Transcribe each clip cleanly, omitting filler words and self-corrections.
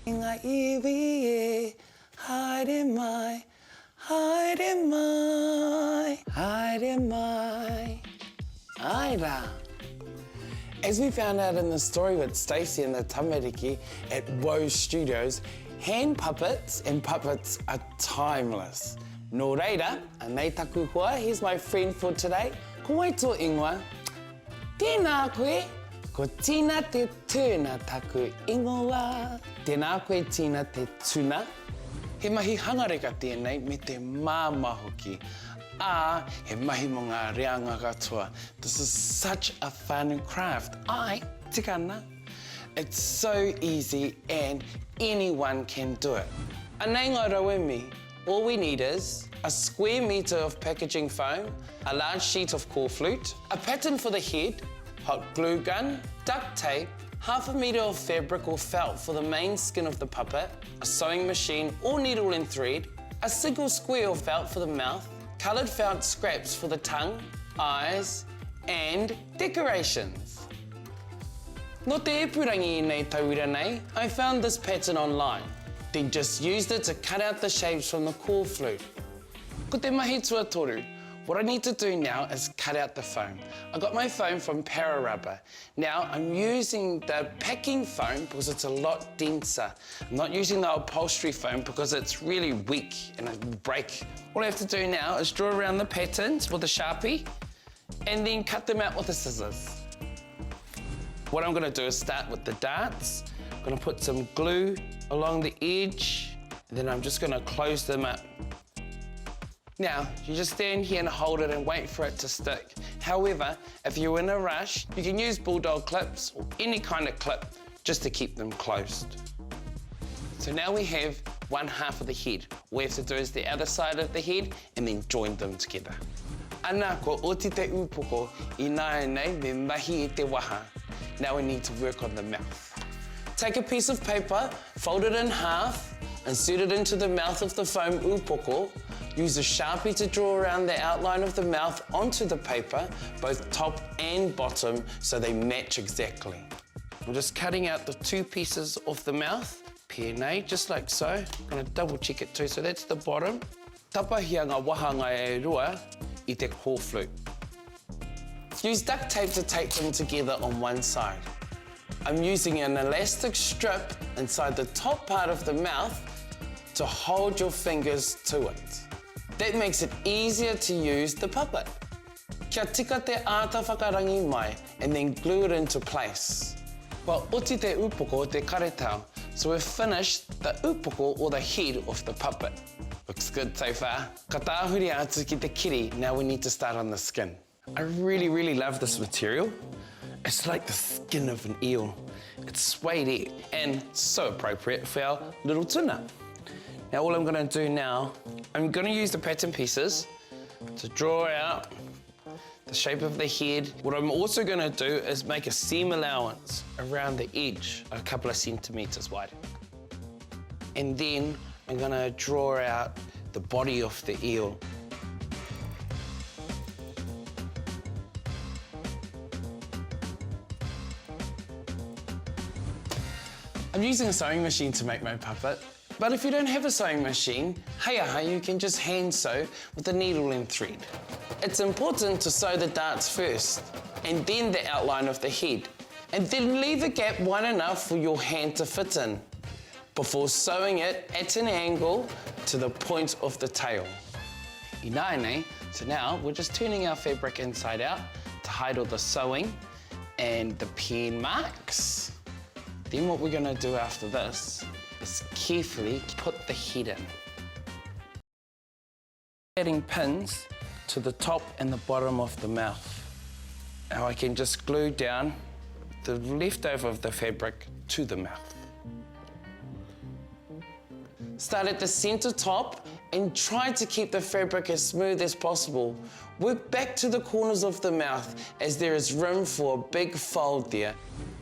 Inga iwi, hide mai, hide mai, hide mai, aira. As we found out in the story with Stacey and the tamariki at Woe Studios, hand puppets and puppets are timeless. Nō reira, anei taku hoa, here's my friend for today. Ko wai tō ingoa. Tēnā koe, ko tina te tūna taku ingoa. Tēnā koe tina te tuna. He mahi hangareka tēnei me te māmahoki. He mahi mo ngā reanga katoa. This is such a fun craft. Tikana. It's so easy and anyone can do it. Anei ngā rauemi, all we need is a square metre of packaging foam, a large sheet of core flute, a pattern for the head, hot glue gun, duct tape, half a metre of fabric or felt for the main skin of the puppet, a sewing machine or needle and thread, a single square of felt for the mouth, coloured felt scraps for the tongue, eyes, and decorations. No te epurangi nei tauira nei, I found this pattern online. Then just used it to cut out the shapes from the core flute. Ko te mahi tuatoru. What I need to do now is cut out the foam. I got my foam from Para Rubber. Now I'm using the packing foam because it's a lot denser. I'm not using the upholstery foam because it's really weak and it will break. All I have to do now is draw around the patterns with a sharpie and then cut them out with the scissors. What I'm going to do is start with the darts. I'm going to put some glue along the edge, and then I'm just going to close them up. Now, you just stand here and hold it and wait for it to stick. However, if you're in a rush, you can use bulldog clips or any kind of clip just to keep them closed. So now we have one half of the head. All we have to do is the other side of the head and then join them together. Ana ko oti te upoko I nāi nei me mahi I te waha. Now we need to work on the mouth. Take a piece of paper, fold it in half, insert it into the mouth of the foam upoko. Use a sharpie to draw around the outline of the mouth onto the paper, both top and bottom, so they match exactly. I'm just cutting out the two pieces of the mouth, pēnei, just like so. I'm going to double check it too, so that's the bottom. Tapahia ngā wahanga e rua I te core flute. Use duct tape to tape them together on one side. I'm using an elastic strip inside the top part of the mouth to hold your fingers to it. That makes it easier to use the puppet. Kia tika te āta whakarangi mai and then glue it into place. Well, oti te upoko te karetau, so we've finished the upoko or the head of the puppet. Looks good so far. Ka tāhuri atu ki te kiri, now we need to start on the skin. I really love this material. It's like the skin of an eel. It's suede and so appropriate for our little tuna. Now all I'm going to do now, I'm going to use the pattern pieces to draw out the shape of the head. What I'm also going to do is make a seam allowance around the edge, a couple of centimetres wide. And then I'm going to draw out the body of the eel. I'm using a sewing machine to make my puppet, but if you don't have a sewing machine, you can just hand sew with a needle and thread. It's important to sew the darts first, and then the outline of the head, and then leave a gap wide enough for your hand to fit in, before sewing it at an angle to the point of the tail. Inaine, so now we're just turning our fabric inside out to hide all the sewing and the pen marks. Then what we're going to do after this is carefully put the head in. Adding pins to the top and the bottom of the mouth. Now I can just glue down the leftover of the fabric to the mouth. Start at the centre top and try to keep the fabric as smooth as possible. Work back to the corners of the mouth as there is room for a big fold there.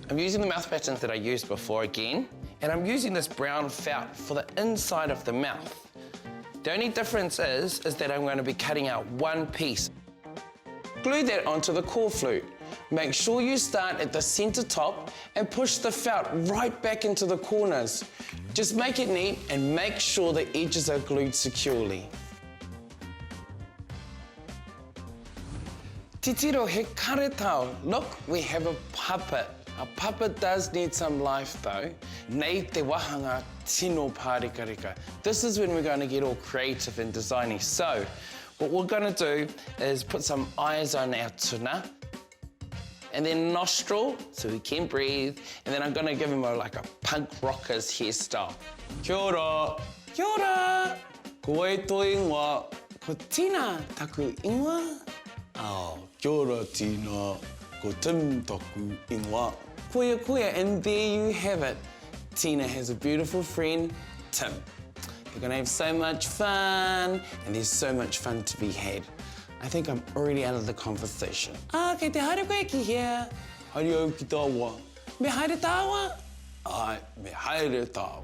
I'm using the mouth patterns that I used before again, and I'm using this brown felt for the inside of the mouth. The only difference is that I'm going to be cutting out one piece. Glue that onto the core flute. Make sure you start at the centre top and push the felt right back into the corners. Just make it neat and make sure the edges are glued securely. Titiro he karetao. Look, we have a puppet. A puppet does need some life though. Nei te wahanga tino pārekareka. This is when we're going to get all creative and designy. So, what we're going to do is put some eyes on our tuna, and then nostril, so he can breathe, and then I'm going to give him like a punk rockers hairstyle. Kia ora. Kia ora. Ko e tō ingoa. Ko Tina taku ingoa. Oh, kia ora Tina. Ko Tim taku ingoa. Koia koia, and there you have it. Tina has a beautiful friend, Tim. They're going to have so much fun, and there's so much fun to be had. I think I'm already out of the conversation. Kei te haere koe ki hea. Haere au ki tāua. Me haere tāua? Ai, me haere tāua.